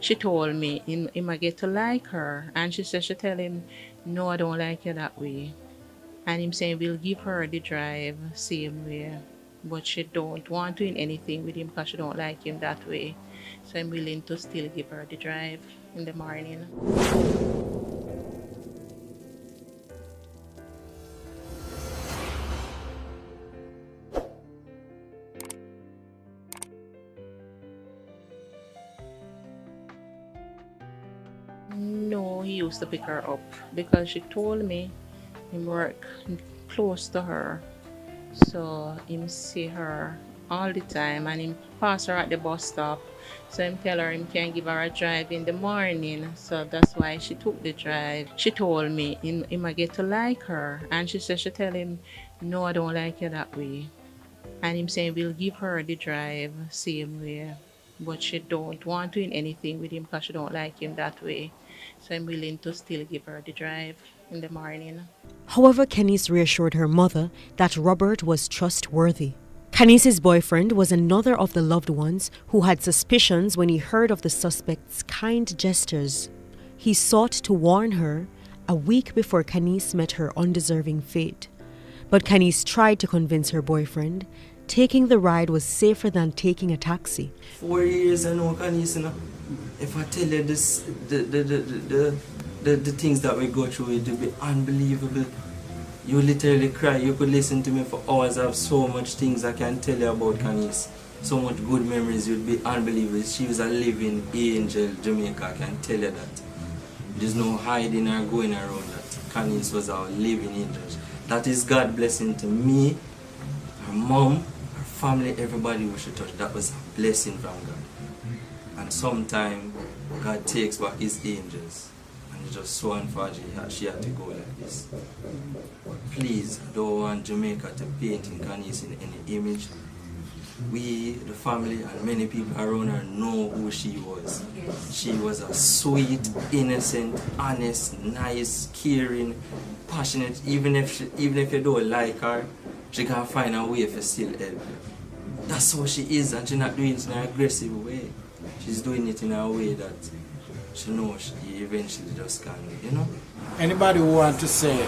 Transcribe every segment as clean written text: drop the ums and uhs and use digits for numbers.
she told me him I get to like her, and she said she tell him, no, I don't like you that way. And him saying we'll give her the drive same way. But she don't want doing anything with him because she don't like him that way. So I'm willing to still give her the drive in the morning. No, he used to pick her up because she told me him work close to her. So him see her all the time and him pass her at the bus stop. So him tell her him can give her a drive in the morning. So that's why she took the drive. She told me him I get to like her. And she said she tell him, no, I don't like you that way. And him saying we'll give her the drive same way. But she don't want doing anything with him because she don't like him that way. So I'm willing to still give her the drive in the morning. However, Khanice reassured her mother that Robert was trustworthy. Khanice's boyfriend was another of the loved ones who had suspicions when he heard of the suspect's kind gestures. He sought to warn her a week before Khanice met her undeserving fate. But Khanice tried to convince her boyfriend taking the ride was safer than taking a taxi. 4 years I know Khanice, you know. If I tell you this, the things that we go through, it will be unbelievable. You literally cry. You could listen to me for hours. I have so much things I can tell you about Khanice. So much good memories. It would be unbelievable. She was a living angel, Jamaica. I can tell you that. There's no hiding or going around that. Khanice was our living angel. That is God's blessing to me, her mom, her family, everybody who she touched. That was a blessing from God. And sometimes God takes back his angels. And it's just so unfortunate she had to go like this. Please, I don't want Jamaica to paint in Khanice in any image. We, the family, and many people around her know who she was. She was a sweet, innocent, honest, nice, caring, passionate. Even if you don't like her, she can find a way to still help. That's how she is, and she's not doing it in an aggressive way. She's doing it in a way that she knows she eventually just can, you know? Anybody who want to say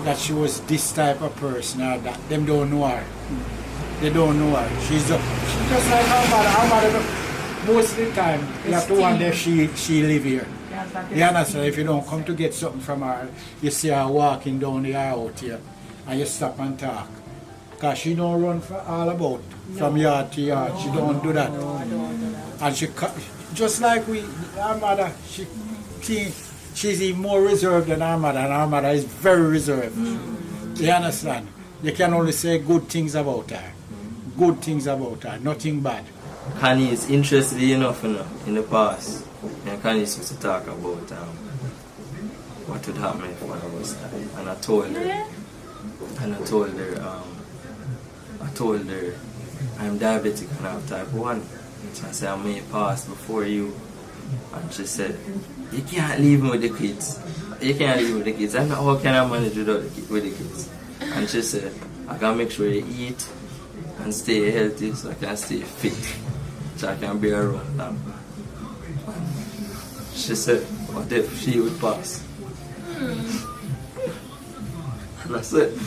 that she was this type of person or that, them don't know her. They don't know her. She's just like her mother. Her mother, most of the time, you have to wonder if she live here. You understand? If you don't come to get something from her, you see her walking down the aisle out here, and you stop and talk. Because she don't run for all about, from yard to yard. She don't do that. And she, just like our mother, she's even more reserved than our mother, and our mother is very reserved. You understand? You can only say good things about her. Good things about her, nothing bad. Khanice, interestingly enough, in the past, and Khanice used to talk about what would happen if one of us died. And I told her, I'm diabetic and I have type 1. So I said, I may pass before you. And she said, you can't leave me with the kids. You can't leave me with the kids. I know how can I manage with the kids. And she said, I gotta make sure you eat and stay healthy so I can stay fit. So I can be around them. She said, what if she would pass? And I said,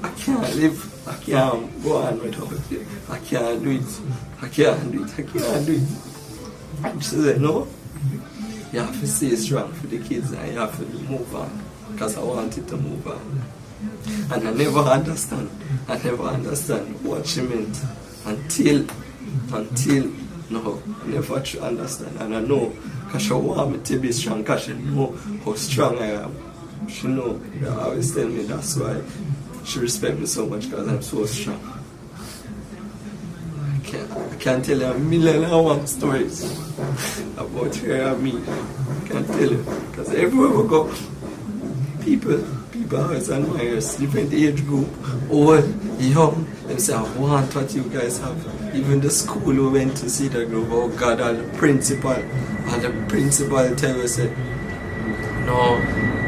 I can't live. I can't go on without it. I can't do it. I can't do it. I can't do it. And she said, no, you have to stay strong for the kids and you have to move on. Because I wanted to move on. And I never understand what she meant until no, I never understand. And I know because she want me to be strong because she know how strong I am. She know, they always tell me that's why she respects me so much because I'm so strong. I can't tell you a million and one stories about her and me. I can't tell you because everywhere we go, people always admire us, different age group, old, young. They say, I want what you guys have. Even the school we went to see the group, oh God, and the principal tell us, no,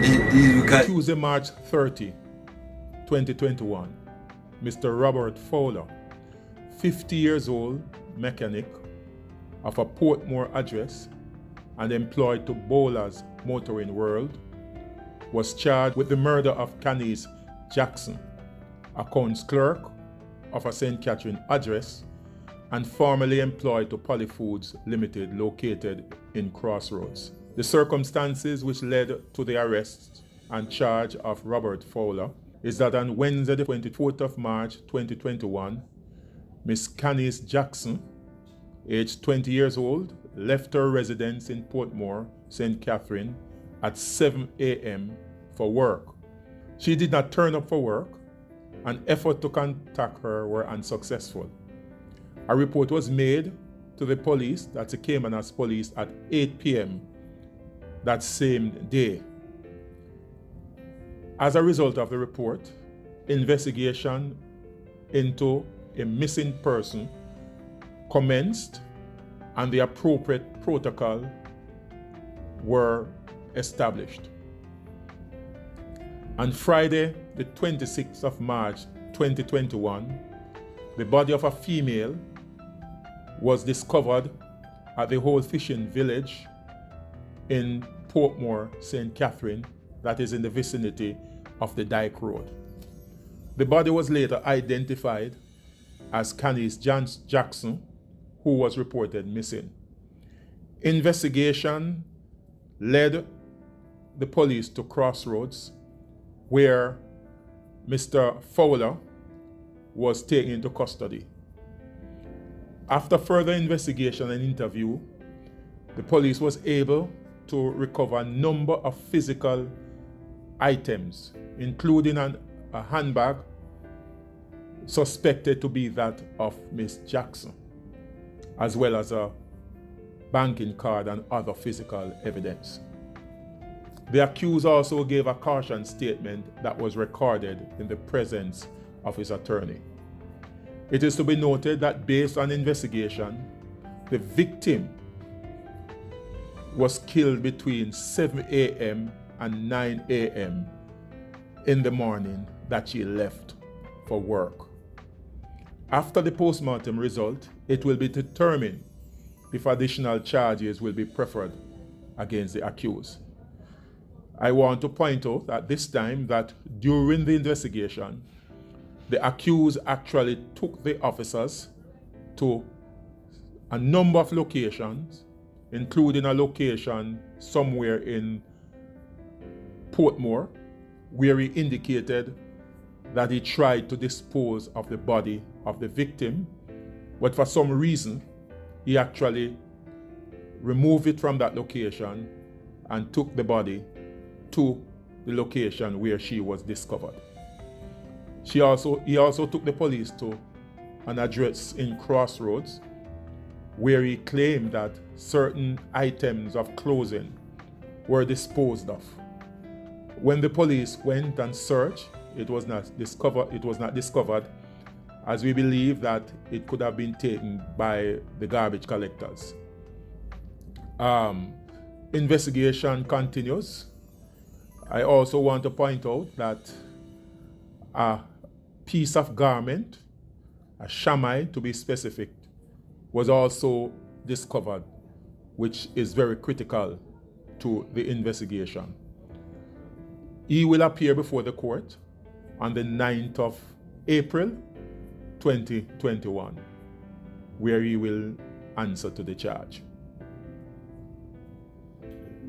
these guys. Tuesday, March 30, 2021, Mr. Robert Fowler, 50 years old, mechanic, of a Portmore address and employed to Bowler's Motoring World, was charged with the murder of Khanice Jackson, accounts clerk of a St. Catherine address and formerly employed to Polyfoods Limited located in Crossroads. The circumstances which led to the arrest and charge of Robert Fowler is that on Wednesday the 24th of March 2021, Miss Khanice Jackson, aged 20 years old, left her residence in Portmore, St. Catherine at 7 a.m. for work. She did not turn up for work, and efforts to contact her were unsuccessful. A report was made to the police, that's the Caymanas police, at 8 p.m. that same day. As a result of the report, investigation into a missing person commenced and the appropriate protocol were established. On Friday, the 26th of March 2021, the body of a female was discovered at the Whole Fishing Village in Portmore, St. Catherine, that is in the vicinity of the Dyke Road. The body was later identified as Khanice Jackson, who was reported missing. Investigation led the police to Crossroads, where Mr. Fowler was taken into custody. After further investigation and interview, the police was able to recover a number of physical items, including a handbag suspected to be that of Miss Jackson, as well as a banking card and other physical evidence. The accused also gave a caution statement that was recorded in the presence of his attorney. It is to be noted that based on investigation, the victim was killed between 7 a.m. and 9 a.m. in the morning that she left for work. After the postmortem result, it will be determined if additional charges will be preferred against the accused. I want to point out at this time that during the investigation, the accused actually took the officers to a number of locations, including a location somewhere in Portmore, where he indicated that he tried to dispose of the body of the victim, but for some reason, he actually removed it from that location and took the body to the location where she was discovered. He also took the police to an address in Crossroads, where he claimed that certain items of clothing were disposed of. When the police went and searched, it was not discovered, as we believe that it could have been taken by the garbage collectors. Investigation continues. I also want to point out that a piece of garment, a shamai to be specific, was also discovered, which is very critical to the investigation. He will appear before the court on the 9th of April 2021, where he will answer to the charge.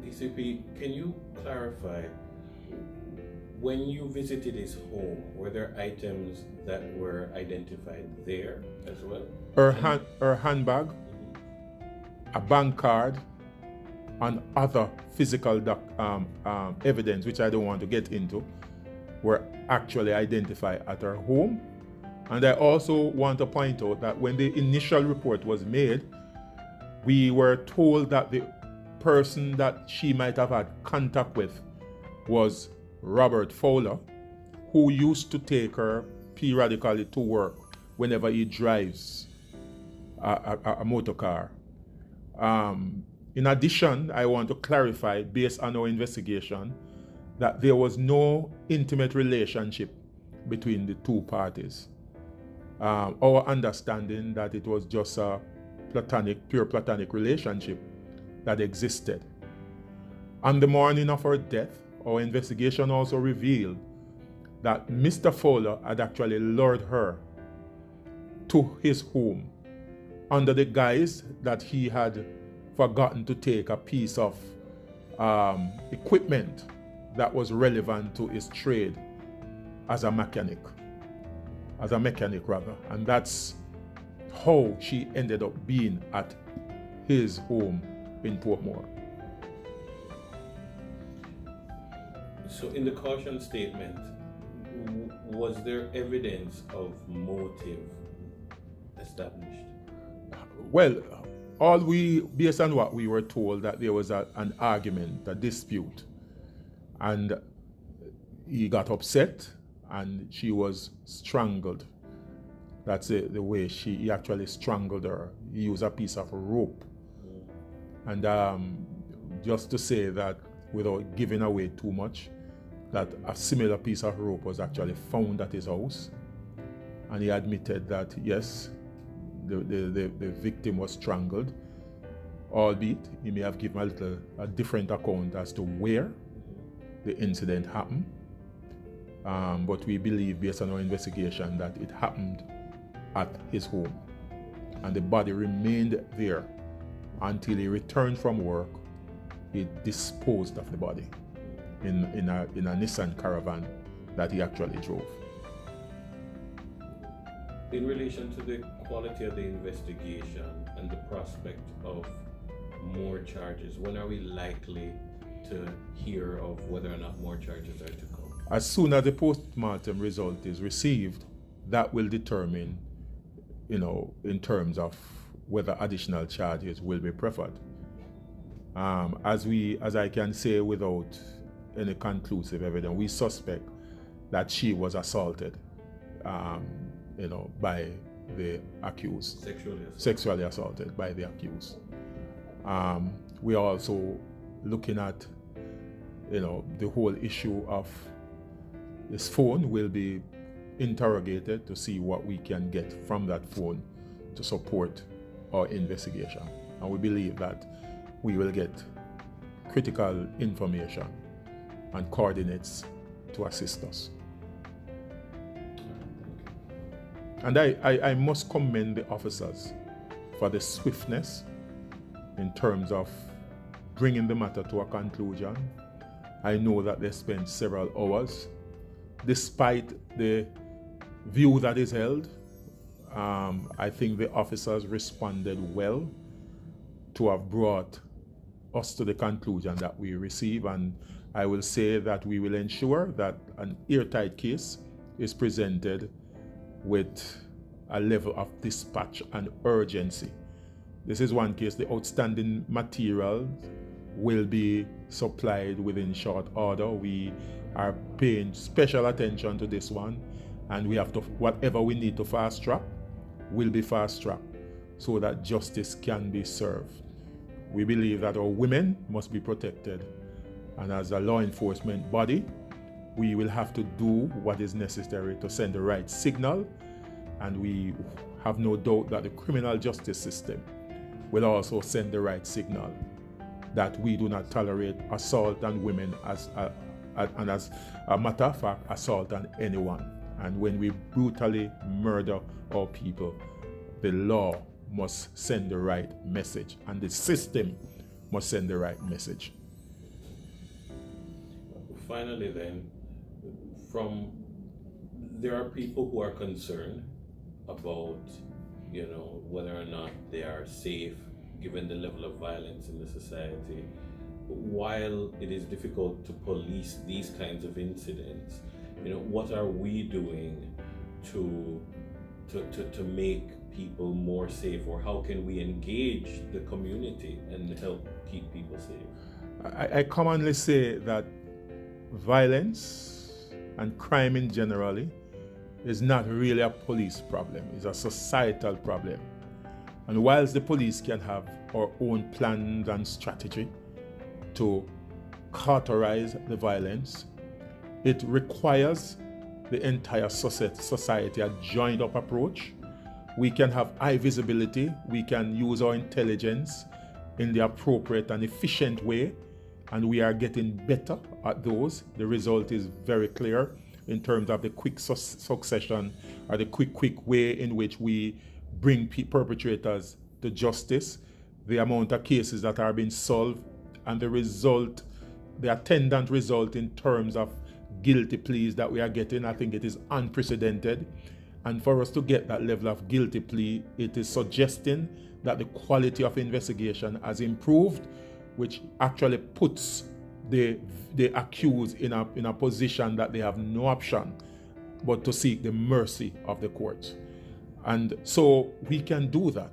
DCP, can you clarify, when you visited his home, were there items that were identified there as well? Her handbag, a bank card, and other physical evidence, which I don't want to get into, were actually identified at her home. And I also want to point out that when the initial report was made, we were told that the person that she might have had contact with was Robert Fowler, who used to take her periodically to work whenever he drives a motor car. In addition, I want to clarify, based on our investigation, that there was no intimate relationship between the two parties. Our understanding that it was just a pure platonic relationship that existed. On the morning of her death, our investigation also revealed that Mr. Fowler had actually lured her to his home under the guise that he had forgotten to take a piece of equipment that was relevant to his trade as a mechanic rather. And that's how she ended up being at his home in Portmore. So in the caution statement, was there evidence of motive established? Well, based on what we were told, that there was an argument, a dispute, and he got upset and she was strangled. That's the way he actually strangled her. He used a piece of rope. And just to say that, without giving away too much, that a similar piece of rope was actually found at his house. And he admitted that, yes, the victim was strangled, albeit he may have given a different account as to where the incident happened. But we believe, based on our investigation, that it happened at his home. And the body remained there until he returned from work. He disposed of the body in a Nissan Caravan that he actually drove. In relation to the quality of the investigation and the prospect of more charges, when are we likely to hear of whether or not more charges are to come? As soon as the post-mortem result is received, that will determine, in terms of whether additional charges will be preferred. As I can say without any conclusive evidence, we suspect that she was assaulted, by the accused. Sexually assaulted by the accused. We are also looking at, the whole issue of his phone will be interrogated to see what we can get from that phone to support our investigation. And we believe that we will get critical information and coordinates to assist us. And I must commend the officers for the swiftness in terms of bringing the matter to a conclusion. I know that they spent several hours. Despite the view that is held, I think the officers responded well to have brought us to the conclusion that we receive. And I will say that we will ensure that an airtight case is presented with a level of dispatch and urgency. This is one case. The outstanding material will be supplied within short order. We are paying special attention to this one, and we have to, whatever we need to fast track will be fast tracked so that justice can be served. We believe that our women must be protected, and as a law enforcement body, we will have to do what is necessary to send the right signal, and we have no doubt that the criminal justice system will also send the right signal that we do not tolerate assault on women and as a matter of fact, assault on anyone. And when we brutally murder our people, the law must send the right message, and the system must send the right message. Finally then, there are people who are concerned about, whether or not they are safe given the level of violence in the society. While it is difficult to police these kinds of incidents, what are we doing to make people more safe, or how can we engage the community and help keep people safe? I commonly say that violence and crime in generally is not really a police problem, it's a societal problem. And whilst the police can have our own plans and strategy to cauterize the violence, it requires the entire society a joined up approach we can have high visibility, we can use our intelligence in the appropriate and efficient way, and we are getting better at those. The result is very clear in terms of the quick succession, or the quick way in which we bring perpetrators to justice, the amount of cases that are being solved, and the result, the attendant result in terms of guilty pleas that we are getting. I think it is unprecedented. And for us to get that level of guilty plea, it is suggesting that the quality of investigation has improved, which actually puts the accused in a position that they have no option but to seek the mercy of the courts. And so we can do that.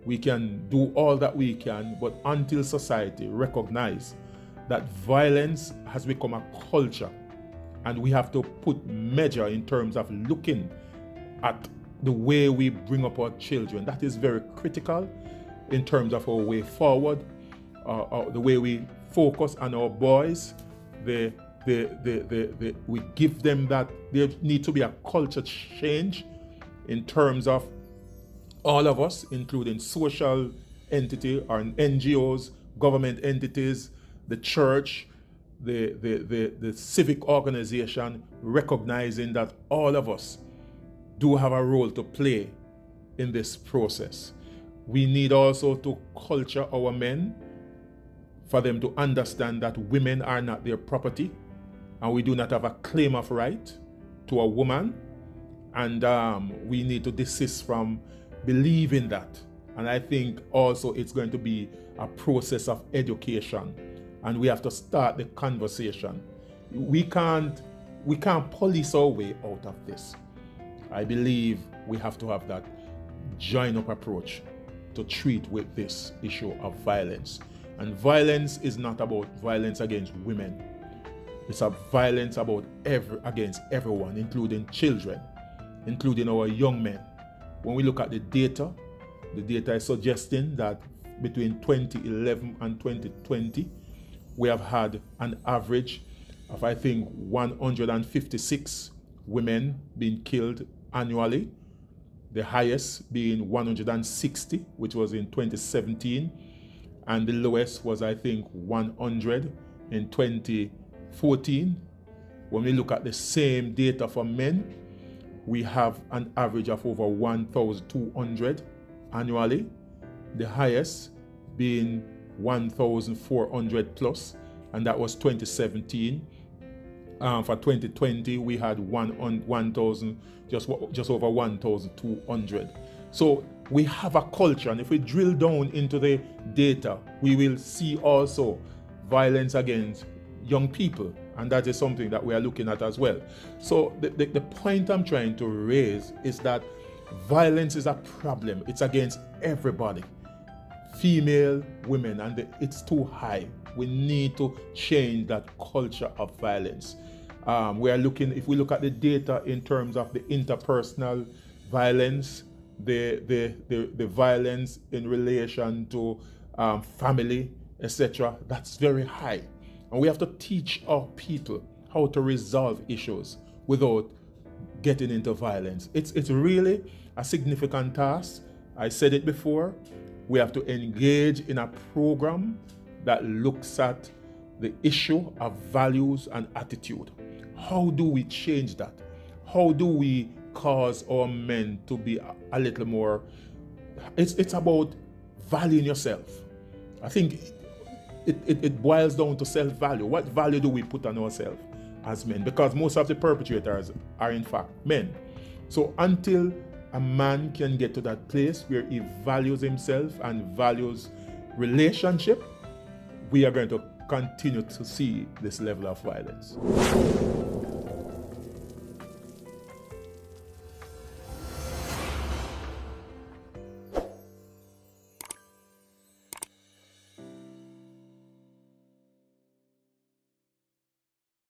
We can do all that we can, but until society recognize that violence has become a culture, and we have to put measure in terms of looking at the way we bring up our children. That is very critical in terms of our way forward, the way we focus on our boys. We give them that. There needs to be a culture change in terms of all of us, including social entity or NGOs, government entities, the church, the civic organization, recognizing that all of us do have a role to play in this process. We need also to culture our men, for them to understand that women are not their property, and we do not have a claim of right to a woman, and we need to desist from believing that. And I think also it's going to be a process of education, and we have to start the conversation. We can't police our way out of this. I believe we have to have that join-up approach to treat with this issue of violence. And violence is not about violence against women. It's a violence against everyone, including children, including our young men. When we look at the data is suggesting that between 2011 and 2020, we have had an average of, I think, 156 women being killed annually, the highest being 160, which was in 2017, and the lowest was, I think, 100 in 2014. When we look at the same data for men, we have an average of over 1,200 annually, the highest being 1,400 plus, and that was 2017. For 2020, we had 1,000, just over 1,200. So we have a culture, and if we drill down into the data, we will see also violence against young people, and that is something that we are looking at as well. So the point I'm trying to raise is that violence is a problem. It's against everybody, female, women, and it's too high. We need to change that culture of violence. We are looking, if we look at the data in terms of the interpersonal violence, the violence in relation to family, etc., that's very high. And we have to teach our people how to resolve issues without getting into violence. It's really a significant task. I said it before. We have to engage in a program that looks at the issue of values and attitude. How do we change that? How do we cause our men to be a little more, it's about valuing yourself. I think it boils down to self-value. What value do we put on ourselves as men? Because most of the perpetrators are in fact men. So until a man can get to that place where he values himself and values relationship, we are going to continue to see this level of violence.